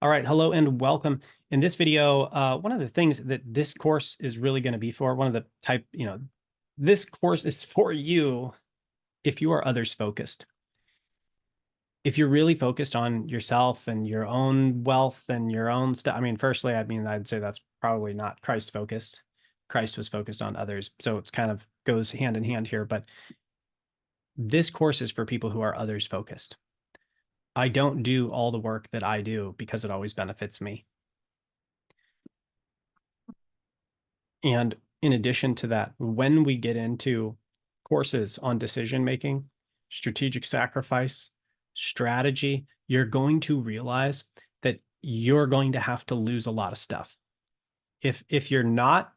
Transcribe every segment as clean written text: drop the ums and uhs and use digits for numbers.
All right, hello and welcome. In this video, one of the things that this course is really going to be for, one of the this course is for you if you are others focused. If you're really focused on yourself and your own wealth and your own stuff, firstly, I'd say that's probably not Christ focused. Christ was focused on others. So it's kind of goes hand in hand here, but this course is for people who are others focused. I don't do all the work that I do because it always benefits me. And in addition to that, when we get into courses on decision making, strategic sacrifice, strategy, you're going to realize that you're going to have to lose a lot of stuff. If you're not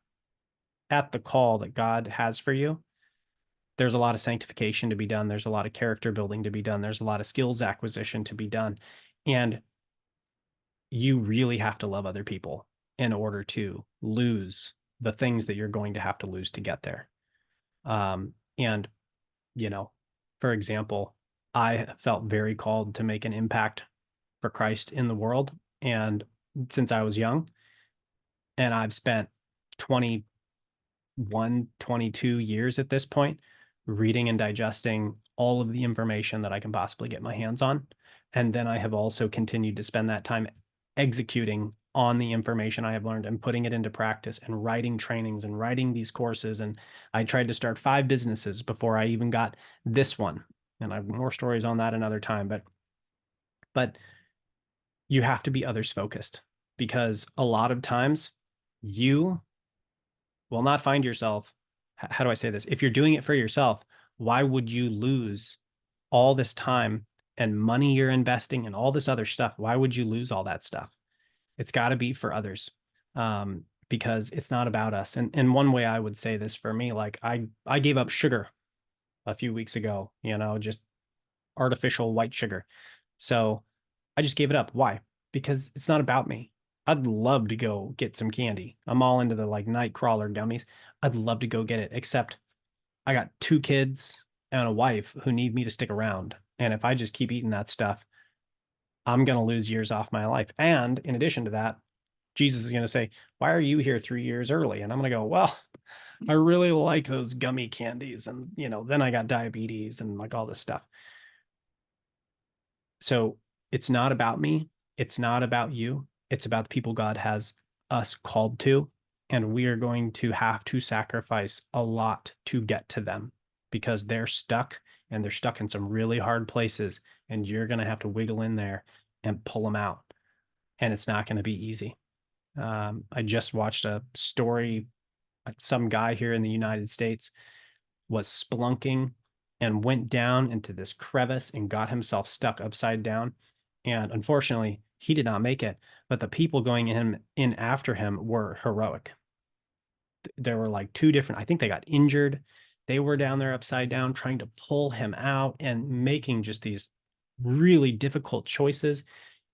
at the call that God has for you, there's a lot of sanctification to be done. There's a lot of character building to be done. There's a lot of skills acquisition to be done. And you really have to love other people in order to lose the things that you're going to have to lose to get there. And, you know, for example, I felt very called to make an impact for Christ in the world. And since I was young, and I've spent 21, 22 years at this point reading and digesting all of the information that I can possibly get my hands on. And then I have also continued to spend that time executing on the information I have learned and putting it into practice and writing trainings and writing these courses. And I tried to start 5 businesses before I even got this one. And I have more stories on that another time, but you have to be others focused because a lot of times you will not find yourself. How do I say this? If you're doing it for yourself, why would you lose all this time and money you're investing and all this other stuff? Why would you lose all that stuff? It's got to be for others, because it's not about us. And one way I would say this for me, like I gave up sugar a few weeks ago, just artificial white sugar. So I just gave it up. Why? Because it's not about me. I'd love to go get some candy. I'm all into the like night crawler gummies. I'd love to go get it, except I got 2 kids and a wife who need me to stick around. And if I just keep eating that stuff, I'm going to lose years off my life. And in addition to that, Jesus is going to say, "Why are you here 3 years early?" And I'm going to go, "Well, I really like those gummy candies." And, then I got diabetes and like all this stuff. So it's not about me. It's not about you. It's about the people God has us called to. And we are going to have to sacrifice a lot to get to them because they're stuck and they're stuck in some really hard places. And you're going to have to wiggle in there and pull them out. And it's not going to be easy. I just watched a story. Some guy here in the United States was spelunking and went down into this crevice and got himself stuck upside down. And unfortunately, he did not make it. But the people going in after him were heroic. There were like 2 different, I think they got injured. They were down there upside down trying to pull him out and making just these really difficult choices.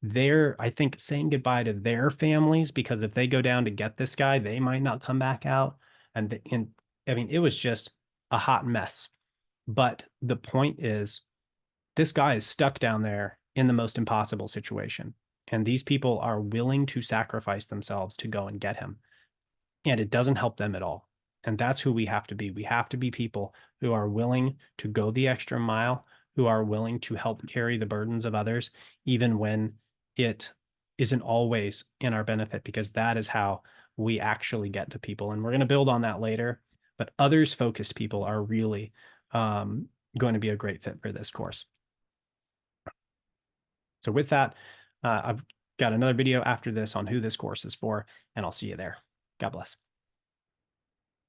They're, I think, saying goodbye to their families because if they go down to get this guy, they might not come back out. And it was just a hot mess. But the point is, this guy is stuck down there in the most impossible situation. And these people are willing to sacrifice themselves to go and get him. And it doesn't help them at all. And that's who we have to be. We have to be people who are willing to go the extra mile, who are willing to help carry the burdens of others, even when it isn't always in our benefit, because that is how we actually get to people. And we're going to build on that later. But others focused people are really going to be a great fit for this course. So with that, I've got another video after this on who this course is for, and I'll see you there. God bless.